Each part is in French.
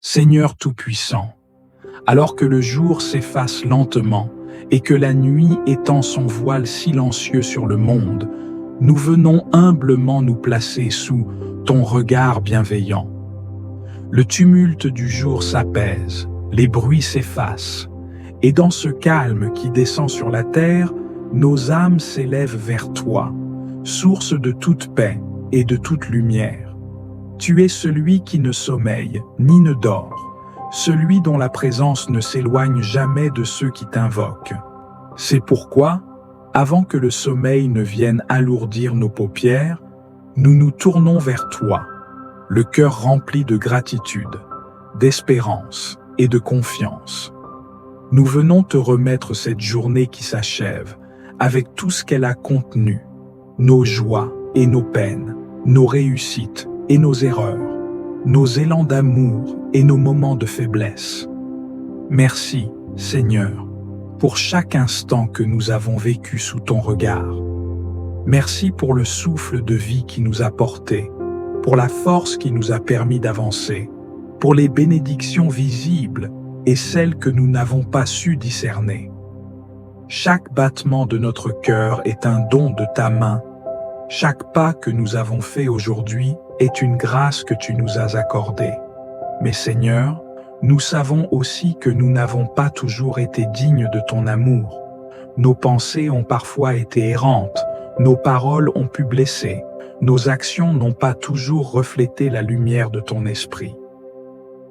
Seigneur Tout-Puissant, alors que le jour s'efface lentement et que la nuit étend son voile silencieux sur le monde, nous venons humblement nous placer sous ton regard bienveillant. Le tumulte du jour s'apaise, les bruits s'effacent, et dans ce calme qui descend sur la terre, nos âmes s'élèvent vers toi, source de toute paix et de toute lumière. Tu es celui qui ne sommeille ni ne dort, celui dont la présence ne s'éloigne jamais de ceux qui t'invoquent. C'est pourquoi, avant que le sommeil ne vienne alourdir nos paupières, nous nous tournons vers toi, le cœur rempli de gratitude, d'espérance et de confiance. Nous venons te remettre cette journée qui s'achève, avec tout ce qu'elle a contenu, nos joies et nos peines, nos réussites et nos erreurs, nos élans d'amour et nos moments de faiblesse. Merci, Seigneur, pour chaque instant que nous avons vécu sous ton regard. Merci pour le souffle de vie qui nous a portés, pour la force qui nous a permis d'avancer, pour les bénédictions visibles et celles que nous n'avons pas su discerner. Chaque battement de notre cœur est un don de ta main. Chaque pas que nous avons fait aujourd'hui est une grâce que tu nous as accordée. Mais Seigneur, nous savons aussi que nous n'avons pas toujours été dignes de ton amour. Nos pensées ont parfois été errantes, nos paroles ont pu blesser, nos actions n'ont pas toujours reflété la lumière de ton esprit.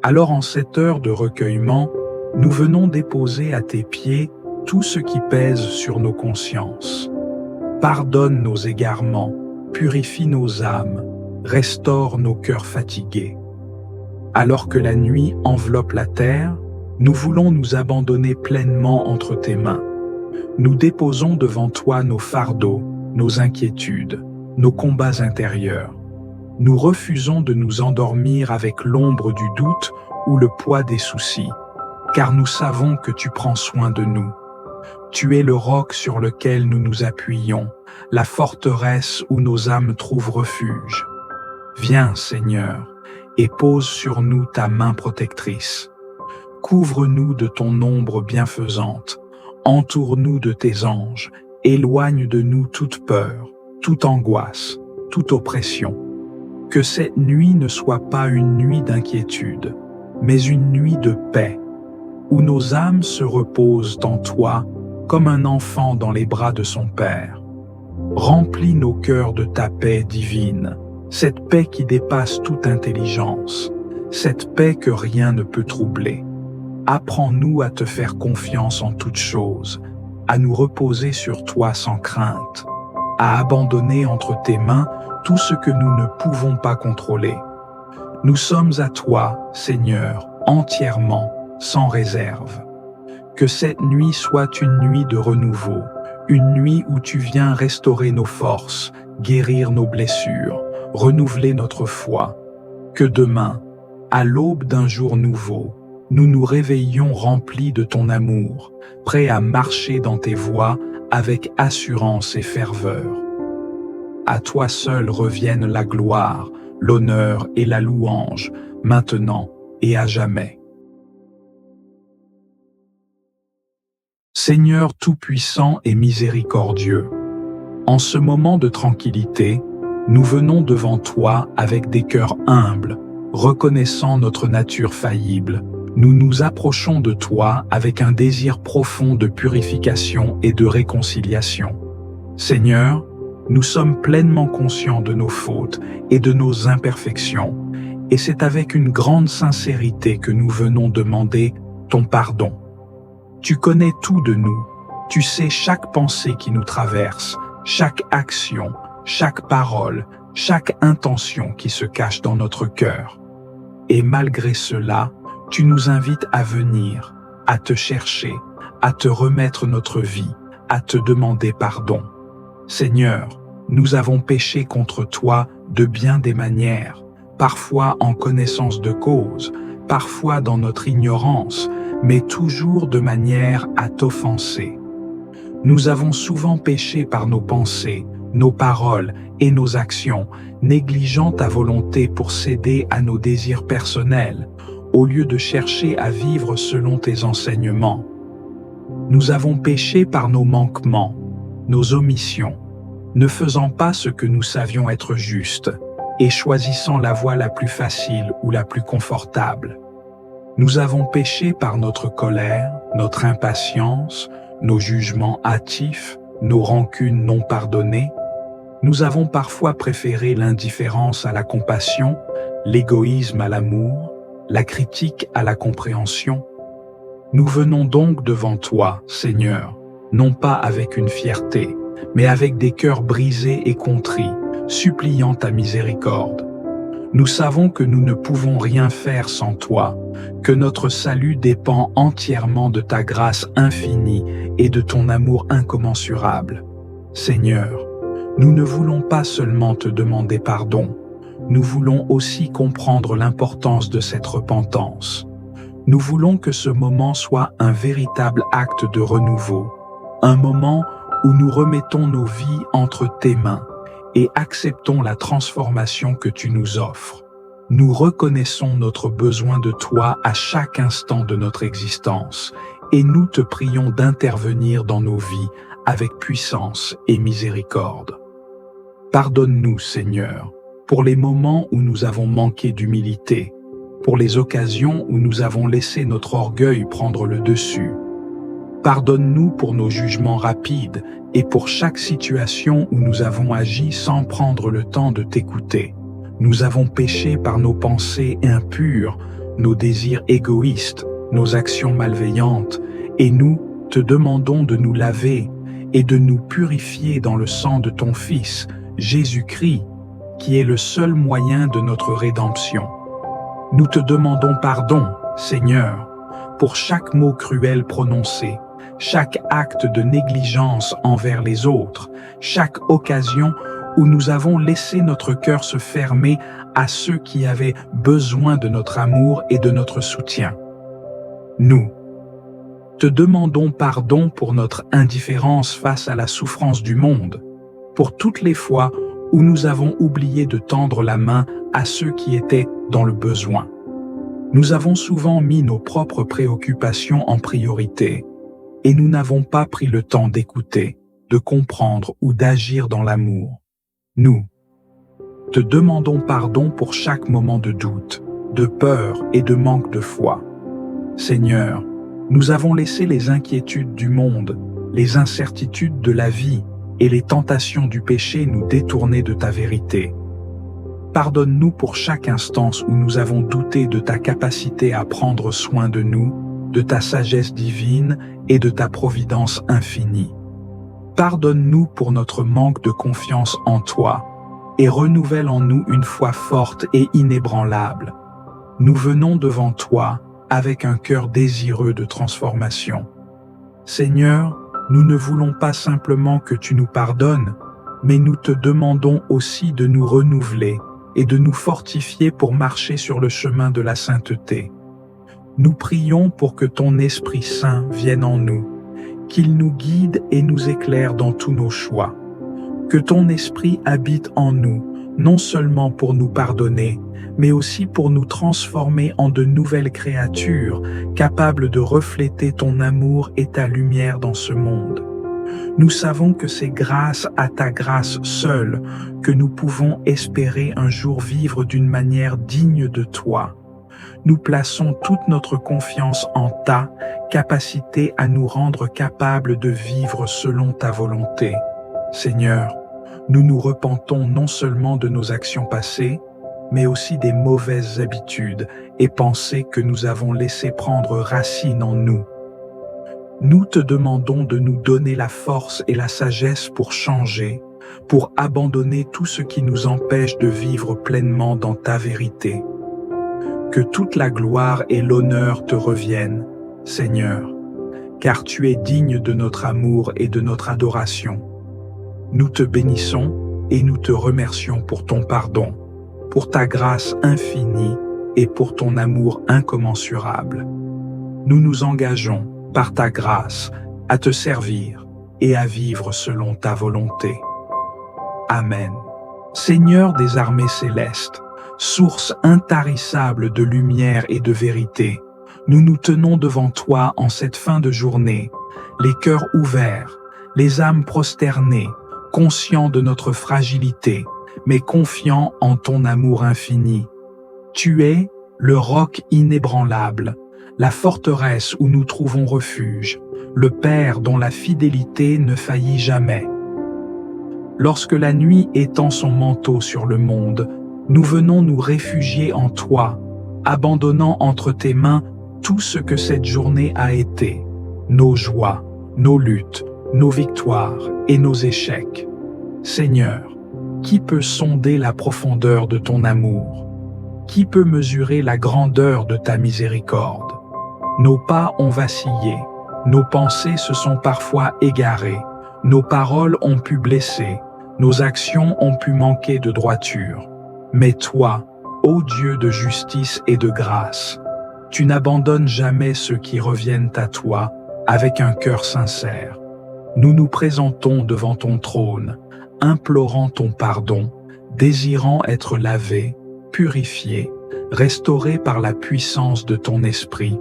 Alors en cette heure de recueillement, nous venons déposer à tes pieds tout ce qui pèse sur nos consciences. Pardonne nos égarements, purifie nos âmes, restaure nos cœurs fatigués. Alors que la nuit enveloppe la terre, nous voulons nous abandonner pleinement entre tes mains. Nous déposons devant toi nos fardeaux, nos inquiétudes, nos combats intérieurs. Nous refusons de nous endormir avec l'ombre du doute ou le poids des soucis, car nous savons que tu prends soin de nous. Tu es le roc sur lequel nous nous appuyons, la forteresse où nos âmes trouvent refuge. Viens, Seigneur, et pose sur nous ta main protectrice. Couvre-nous de ton ombre bienfaisante, entoure-nous de tes anges, éloigne de nous toute peur, toute angoisse, toute oppression. Que cette nuit ne soit pas une nuit d'inquiétude, mais une nuit de paix, où nos âmes se reposent en toi comme un enfant dans les bras de son Père. Remplis nos cœurs de ta paix divine, cette paix qui dépasse toute intelligence, cette paix que rien ne peut troubler. Apprends-nous à te faire confiance en toutes choses, à nous reposer sur toi sans crainte, à abandonner entre tes mains tout ce que nous ne pouvons pas contrôler. Nous sommes à toi, Seigneur, entièrement, sans réserve. Que cette nuit soit une nuit de renouveau, une nuit où tu viens restaurer nos forces, guérir nos blessures, renouveler notre foi. Que demain, à l'aube d'un jour nouveau, nous nous réveillions remplis de ton amour, prêts à marcher dans tes voies avec assurance et ferveur. À toi seul reviennent la gloire, l'honneur et la louange, maintenant et à jamais. Seigneur Tout-Puissant et miséricordieux, en ce moment de tranquillité, nous venons devant toi avec des cœurs humbles, reconnaissant notre nature faillible. Nous nous approchons de toi avec un désir profond de purification et de réconciliation. Seigneur, nous sommes pleinement conscients de nos fautes et de nos imperfections, et c'est avec une grande sincérité que nous venons demander ton pardon. Tu connais tout de nous, tu sais chaque pensée qui nous traverse, chaque action, chaque parole, chaque intention qui se cache dans notre cœur. Et malgré cela, tu nous invites à venir, à te chercher, à te remettre notre vie, à te demander pardon. Seigneur, nous avons péché contre toi de bien des manières, parfois en connaissance de cause, parfois dans notre ignorance, mais toujours de manière à t'offenser. Nous avons souvent péché par nos pensées, nos paroles et nos actions, négligeant ta volonté pour céder à nos désirs personnels, au lieu de chercher à vivre selon tes enseignements. Nous avons péché par nos manquements, nos omissions, ne faisant pas ce que nous savions être juste et choisissant la voie la plus facile ou la plus confortable. Nous avons péché par notre colère, notre impatience, nos jugements hâtifs, nos rancunes non pardonnées. Nous avons parfois préféré l'indifférence à la compassion, l'égoïsme à l'amour, la critique à la compréhension. Nous venons donc devant toi, Seigneur, non pas avec une fierté, mais avec des cœurs brisés et contrits, suppliant ta miséricorde. Nous savons que nous ne pouvons rien faire sans toi, que notre salut dépend entièrement de ta grâce infinie et de ton amour incommensurable. Seigneur, nous ne voulons pas seulement te demander pardon, nous voulons aussi comprendre l'importance de cette repentance. Nous voulons que ce moment soit un véritable acte de renouveau, un moment où nous remettons nos vies entre tes mains et acceptons la transformation que tu nous offres. Nous reconnaissons notre besoin de toi à chaque instant de notre existence et nous te prions d'intervenir dans nos vies avec puissance et miséricorde. Pardonne-nous, Seigneur, pour les moments où nous avons manqué d'humilité, pour les occasions où nous avons laissé notre orgueil prendre le dessus. Pardonne-nous pour nos jugements rapides et pour chaque situation où nous avons agi sans prendre le temps de t'écouter. Nous avons péché par nos pensées impures, nos désirs égoïstes, nos actions malveillantes, et nous te demandons de nous laver et de nous purifier dans le sang de ton Fils, Jésus-Christ, qui est le seul moyen de notre rédemption. Nous te demandons pardon, Seigneur, pour chaque mot cruel prononcé, chaque acte de négligence envers les autres, chaque occasion où nous avons laissé notre cœur se fermer à ceux qui avaient besoin de notre amour et de notre soutien. Nous te demandons pardon pour notre indifférence face à la souffrance du monde, pour toutes les fois où nous avons oublié de tendre la main à ceux qui étaient dans le besoin. Nous avons souvent mis nos propres préoccupations en priorité, et nous n'avons pas pris le temps d'écouter, de comprendre ou d'agir dans l'amour. Nous te demandons pardon pour chaque moment de doute, de peur et de manque de foi. Seigneur, nous avons laissé les inquiétudes du monde, les incertitudes de la vie et les tentations du péché nous détourner de ta vérité. Pardonne-nous pour chaque instance où nous avons douté de ta capacité à prendre soin de nous, de ta sagesse divine et de ta providence infinie. Pardonne-nous pour notre manque de confiance en toi et renouvelle en nous une foi forte et inébranlable. Nous venons devant toi avec un cœur désireux de transformation. Seigneur, nous ne voulons pas simplement que tu nous pardonnes, mais nous te demandons aussi de nous renouveler et de nous fortifier pour marcher sur le chemin de la sainteté. Nous prions pour que ton Esprit Saint vienne en nous, qu'il nous guide et nous éclaire dans tous nos choix. Que ton Esprit habite en nous, non seulement pour nous pardonner, mais aussi pour nous transformer en de nouvelles créatures, capables de refléter ton amour et ta lumière dans ce monde. Nous savons que c'est grâce à ta grâce seule que nous pouvons espérer un jour vivre d'une manière digne de toi. Nous plaçons toute notre confiance en ta capacité à nous rendre capables de vivre selon ta volonté. Seigneur, nous nous repentons non seulement de nos actions passées, mais aussi des mauvaises habitudes et pensées que nous avons laissées prendre racine en nous. Nous te demandons de nous donner la force et la sagesse pour changer, pour abandonner tout ce qui nous empêche de vivre pleinement dans ta vérité. Que toute la gloire et l'honneur te reviennent, Seigneur, car tu es digne de notre amour et de notre adoration. Nous te bénissons et nous te remercions pour ton pardon, pour ta grâce infinie et pour ton amour incommensurable. Nous nous engageons, par ta grâce, à te servir et à vivre selon ta volonté. Amen. Seigneur des armées célestes, source intarissable de lumière et de vérité. Nous nous tenons devant toi en cette fin de journée, les cœurs ouverts, les âmes prosternées, conscients de notre fragilité, mais confiants en ton amour infini. Tu es le roc inébranlable, la forteresse où nous trouvons refuge, le Père dont la fidélité ne faillit jamais. Lorsque la nuit étend son manteau sur le monde, nous venons nous réfugier en toi, abandonnant entre tes mains tout ce que cette journée a été, nos joies, nos luttes, nos victoires et nos échecs. Seigneur, qui peut sonder la profondeur de ton amour? Qui peut mesurer la grandeur de ta miséricorde? Nos pas ont vacillé, nos pensées se sont parfois égarées, nos paroles ont pu blesser, nos actions ont pu manquer de droiture. Mais toi, ô Dieu de justice et de grâce, tu n'abandonnes jamais ceux qui reviennent à toi avec un cœur sincère. Nous nous présentons devant ton trône, implorant ton pardon, désirant être lavés, purifiés, restaurés par la puissance de ton esprit.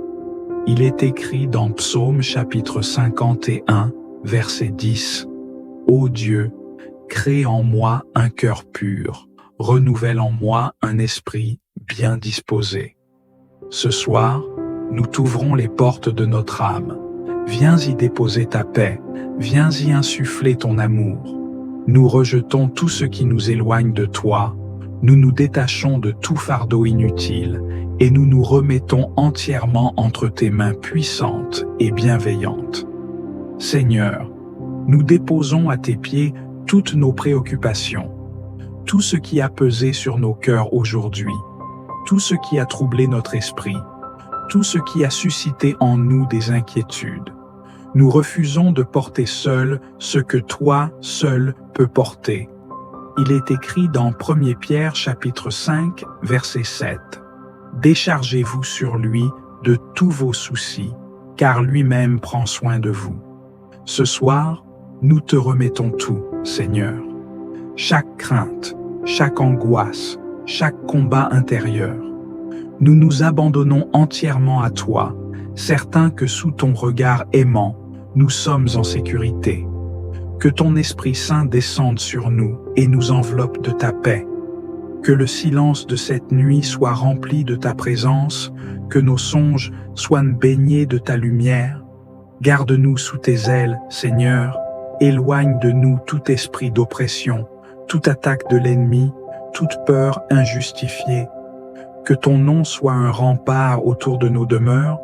Il est écrit dans Psaume chapitre 51, verset 10, « Ô Dieu, crée en moi un cœur pur, renouvelle en moi un esprit bien disposé. » Ce soir, nous t'ouvrons les portes de notre âme. Viens y déposer ta paix, viens y insuffler ton amour. Nous rejetons tout ce qui nous éloigne de toi, nous nous détachons de tout fardeau inutile et nous nous remettons entièrement entre tes mains puissantes et bienveillantes. Seigneur, nous déposons à tes pieds toutes nos préoccupations, tout ce qui a pesé sur nos cœurs aujourd'hui, tout ce qui a troublé notre esprit, tout ce qui a suscité en nous des inquiétudes. Nous refusons de porter seul ce que toi seul peux porter. Il est écrit dans 1 Pierre chapitre 5, verset 7. « Déchargez-vous sur lui de tous vos soucis, car lui-même prend soin de vous. » Ce soir, nous te remettons tout, Seigneur. Chaque crainte, chaque angoisse, chaque combat intérieur. Nous nous abandonnons entièrement à toi, certains que sous ton regard aimant, nous sommes en sécurité. Que ton Esprit Saint descende sur nous et nous enveloppe de ta paix. Que le silence de cette nuit soit rempli de ta présence, que nos songes soient baignés de ta lumière. Garde-nous sous tes ailes, Seigneur, éloigne de nous tout esprit d'oppression, toute attaque de l'ennemi, toute peur injustifiée. Que ton nom soit un rempart autour de nos demeures,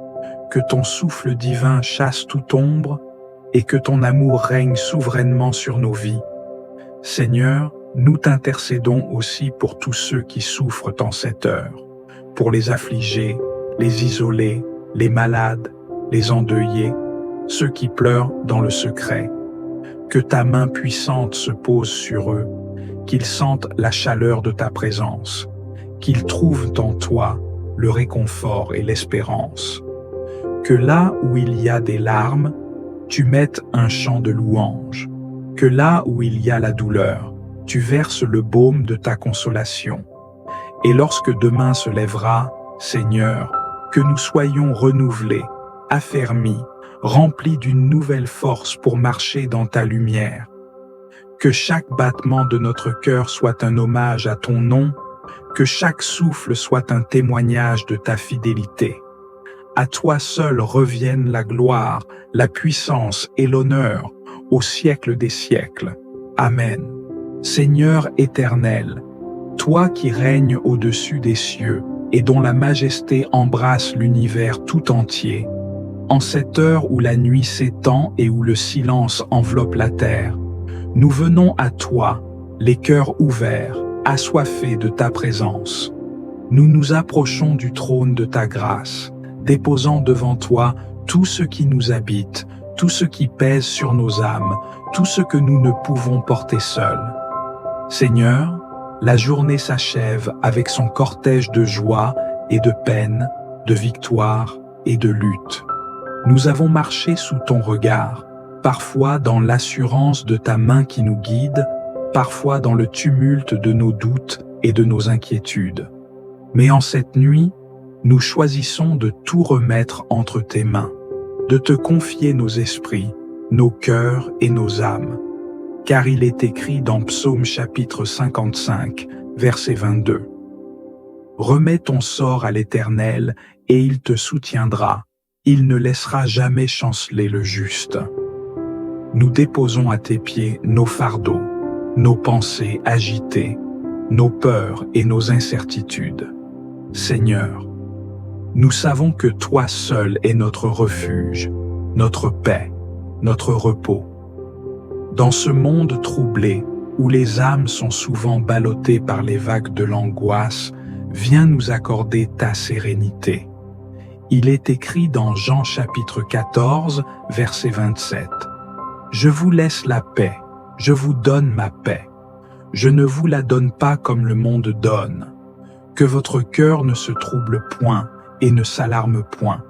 que ton souffle divin chasse toute ombre, et que ton amour règne souverainement sur nos vies. Seigneur, nous t'intercédons aussi pour tous ceux qui souffrent en cette heure, pour les affligés, les isolés, les malades, les endeuillés, ceux qui pleurent dans le secret. Que ta main puissante se pose sur eux, qu'ils sentent la chaleur de ta présence, qu'ils trouvent en toi le réconfort et l'espérance. Que là où il y a des larmes, tu mettes un chant de louange. Que là où il y a la douleur, tu verses le baume de ta consolation. Et lorsque demain se lèvera, Seigneur, que nous soyons renouvelés, affermis, remplis d'une nouvelle force pour marcher dans ta lumière. Que chaque battement de notre cœur soit un hommage à ton nom, que chaque souffle soit un témoignage de ta fidélité. À toi seul reviennent la gloire, la puissance et l'honneur au siècle des siècles. Amen. Seigneur éternel, toi qui règnes au-dessus des cieux et dont la majesté embrasse l'univers tout entier, en cette heure où la nuit s'étend et où le silence enveloppe la terre, nous venons à toi, les cœurs ouverts, assoiffés de ta présence. Nous nous approchons du trône de ta grâce, déposant devant toi tout ce qui nous habite, tout ce qui pèse sur nos âmes, tout ce que nous ne pouvons porter seuls. Seigneur, la journée s'achève avec son cortège de joie et de peine, de victoire et de lutte. Nous avons marché sous ton regard, parfois dans l'assurance de ta main qui nous guide, parfois dans le tumulte de nos doutes et de nos inquiétudes. Mais en cette nuit, nous choisissons de tout remettre entre tes mains, de te confier nos esprits, nos cœurs et nos âmes. Car il est écrit dans Psaume chapitre 55, verset 22. Remets ton sort à l'Éternel et il te soutiendra. Il ne laissera jamais chanceler le juste. Nous déposons à tes pieds nos fardeaux, nos pensées agitées, nos peurs et nos incertitudes. Seigneur, nous savons que toi seul es notre refuge, notre paix, notre repos. Dans ce monde troublé, où les âmes sont souvent ballottées par les vagues de l'angoisse, viens nous accorder ta sérénité. Il est écrit dans Jean chapitre 14, verset 27. Je vous laisse la paix, je vous donne ma paix. Je ne vous la donne pas comme le monde donne. Que votre cœur ne se trouble point et ne s'alarme point.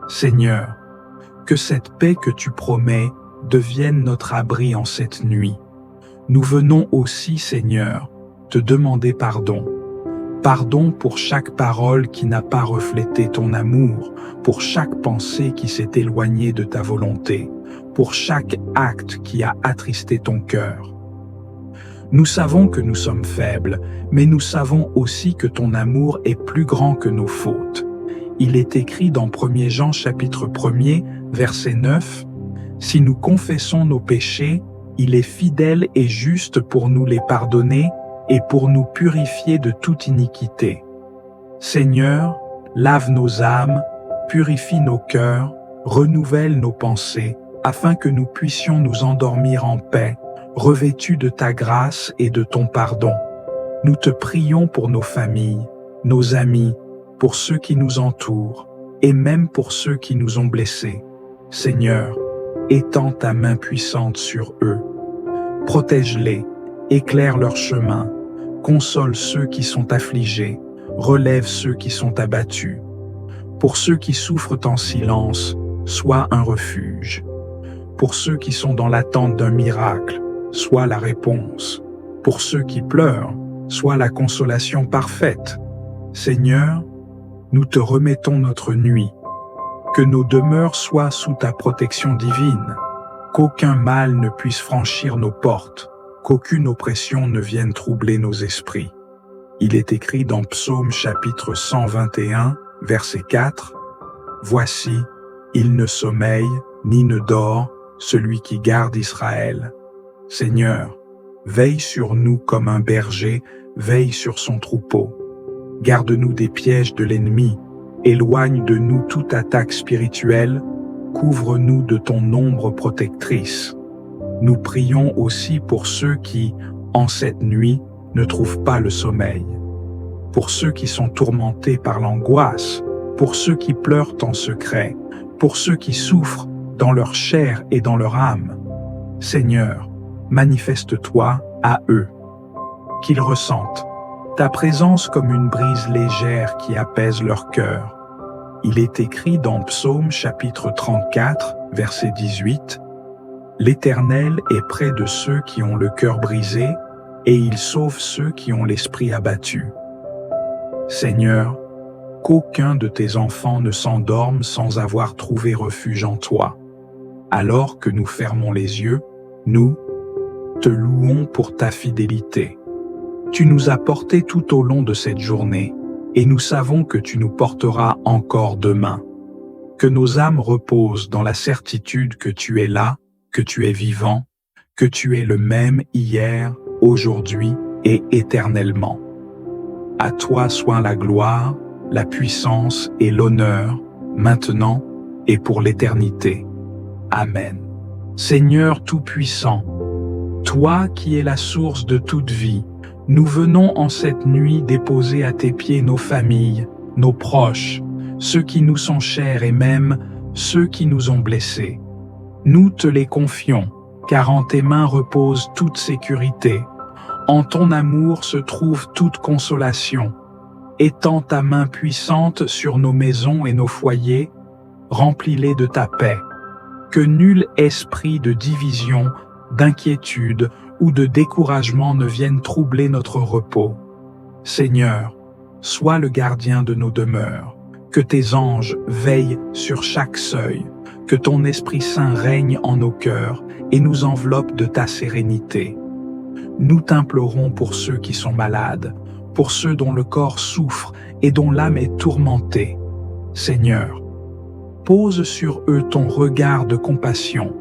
Seigneur, que cette paix que tu promets devienne notre abri en cette nuit. Nous venons aussi, Seigneur, te demander pardon. Pardon pour chaque parole qui n'a pas reflété ton amour, pour chaque pensée qui s'est éloignée de ta volonté, pour chaque acte qui a attristé ton cœur. Nous savons que nous sommes faibles, mais nous savons aussi que ton amour est plus grand que nos fautes. Il est écrit dans 1 Jean chapitre 1er, verset 9, « Si nous confessons nos péchés, il est fidèle et juste pour nous les pardonner et pour nous purifier de toute iniquité. Seigneur, lave nos âmes, purifie nos cœurs, renouvelle nos pensées, afin que nous puissions nous endormir en paix, revêtus de ta grâce et de ton pardon. Nous te prions pour nos familles, nos amis, pour ceux qui nous entourent, et même pour ceux qui nous ont blessés. Seigneur, étends ta main puissante sur eux. Protège-les, éclaire leur chemin, console ceux qui sont affligés, relève ceux qui sont abattus. Pour ceux qui souffrent en silence, sois un refuge. Pour ceux qui sont dans l'attente d'un miracle, sois la réponse. Pour ceux qui pleurent, sois la consolation parfaite. Seigneur, nous te remettons notre nuit. Que nos demeures soient sous ta protection divine, qu'aucun mal ne puisse franchir nos portes, qu'aucune oppression ne vienne troubler nos esprits. Il est écrit dans Psaume chapitre 121, verset 4, « Voici, il ne sommeille ni ne dort celui qui garde Israël. Seigneur, veille sur nous comme un berger veille sur son troupeau. Garde-nous des pièges de l'ennemi, éloigne de nous toute attaque spirituelle, couvre-nous de ton ombre protectrice. Nous prions aussi pour ceux qui, en cette nuit, ne trouvent pas le sommeil. Pour ceux qui sont tourmentés par l'angoisse, pour ceux qui pleurent en secret, pour ceux qui souffrent dans leur chair et dans leur âme. Seigneur, manifeste-toi à eux, qu'ils ressentent ta présence comme une brise légère qui apaise leur cœur. Il est écrit dans Psaume chapitre 34, verset 18, « L'Éternel est près de ceux qui ont le cœur brisé, et il sauve ceux qui ont l'esprit abattu. » Seigneur, qu'aucun de tes enfants ne s'endorme sans avoir trouvé refuge en toi. Alors que nous fermons les yeux, nous te louons pour ta fidélité. Tu nous as portés tout au long de cette journée, et nous savons que tu nous porteras encore demain. Que nos âmes reposent dans la certitude que tu es là, que tu es vivant, que tu es le même hier, aujourd'hui et éternellement. À toi soit la gloire, la puissance et l'honneur, maintenant et pour l'éternité. Amen. Seigneur Tout-Puissant, toi qui es la source de toute vie, nous venons en cette nuit déposer à tes pieds nos familles, nos proches, ceux qui nous sont chers et même ceux qui nous ont blessés. Nous te les confions, car en tes mains repose toute sécurité. En ton amour se trouve toute consolation. Étends ta main puissante sur nos maisons et nos foyers, remplis-les de ta paix. Que nul esprit de division, d'inquiétude ou de découragement ne vienne troubler notre repos. Seigneur, sois le gardien de nos demeures. Que tes anges veillent sur chaque seuil, que ton Esprit Saint règne en nos cœurs et nous enveloppe de ta sérénité. Nous t'implorons pour ceux qui sont malades, pour ceux dont le corps souffre et dont l'âme est tourmentée. Seigneur, pose sur eux ton regard de compassion.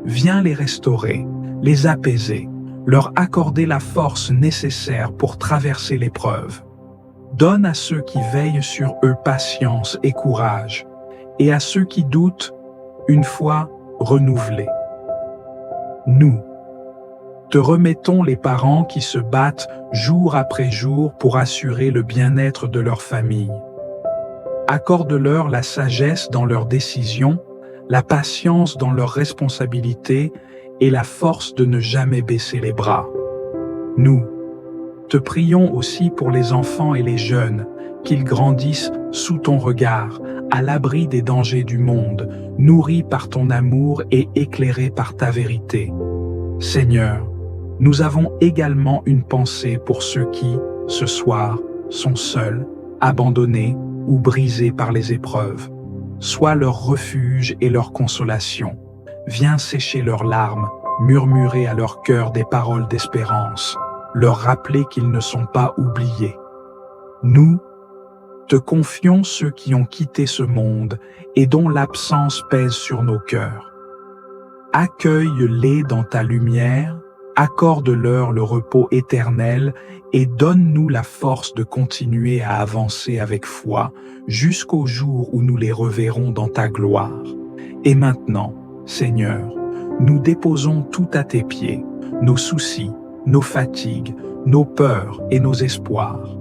Viens les restaurer, les apaiser, leur accorder la force nécessaire pour traverser l'épreuve. Donne à ceux qui veillent sur eux patience et courage, et à ceux qui doutent, une foi renouvelée. Nous te remettons les parents qui se battent jour après jour pour assurer le bien-être de leur famille. Accorde-leur la sagesse dans leurs décisions, la patience dans leurs responsabilités et la force de ne jamais baisser les bras. Nous te prions aussi pour les enfants et les jeunes, qu'ils grandissent sous ton regard, à l'abri des dangers du monde, nourris par ton amour et éclairés par ta vérité. Seigneur, nous avons également une pensée pour ceux qui, ce soir, sont seuls, abandonnés ou brisés par les épreuves. Sois leur refuge et leur consolation. Viens sécher leurs larmes, murmurer à leur cœur des paroles d'espérance, leur rappeler qu'ils ne sont pas oubliés. Nous te confions ceux qui ont quitté ce monde et dont l'absence pèse sur nos cœurs. Accueille-les dans ta lumière, accorde-leur le repos éternel et donne-nous la force de continuer à avancer avec foi jusqu'au jour où nous les reverrons dans ta gloire. Et maintenant, Seigneur, nous déposons tout à tes pieds, nos soucis, nos fatigues, nos peurs et nos espoirs.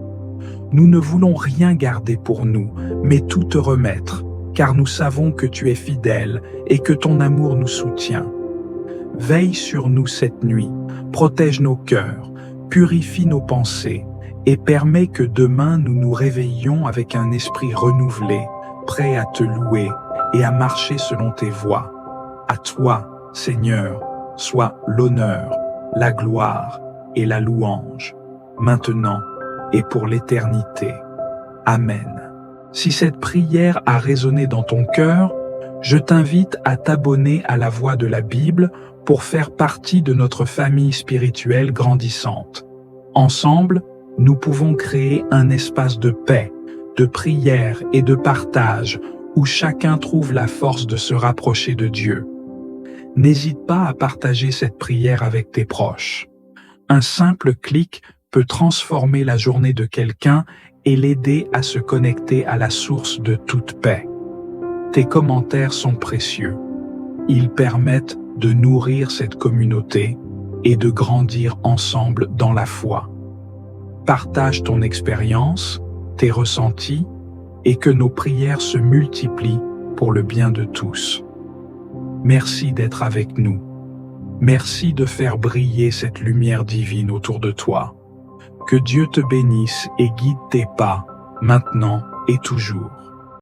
Nous ne voulons rien garder pour nous, mais tout te remettre, car nous savons que tu es fidèle et que ton amour nous soutient. Veille sur nous cette nuit, protège nos cœurs, purifie nos pensées et permets que demain nous nous réveillions avec un esprit renouvelé, prêt à te louer et à marcher selon tes voies. À toi, Seigneur, soit l'honneur, la gloire et la louange, maintenant et pour l'éternité. Amen. Si cette prière a résonné dans ton cœur, je t'invite à t'abonner à la Voix de la Bible pour faire partie de notre famille spirituelle grandissante. Ensemble, nous pouvons créer un espace de paix, de prière et de partage où chacun trouve la force de se rapprocher de Dieu. N'hésite pas à partager cette prière avec tes proches. Un simple clic peut transformer la journée de quelqu'un et l'aider à se connecter à la source de toute paix. Tes commentaires sont précieux. Ils permettent de nourrir cette communauté et de grandir ensemble dans la foi. Partage ton expérience, tes ressentis, et que nos prières se multiplient pour le bien de tous. Merci d'être avec nous. Merci de faire briller cette lumière divine autour de toi. Que Dieu te bénisse et guide tes pas, maintenant et toujours.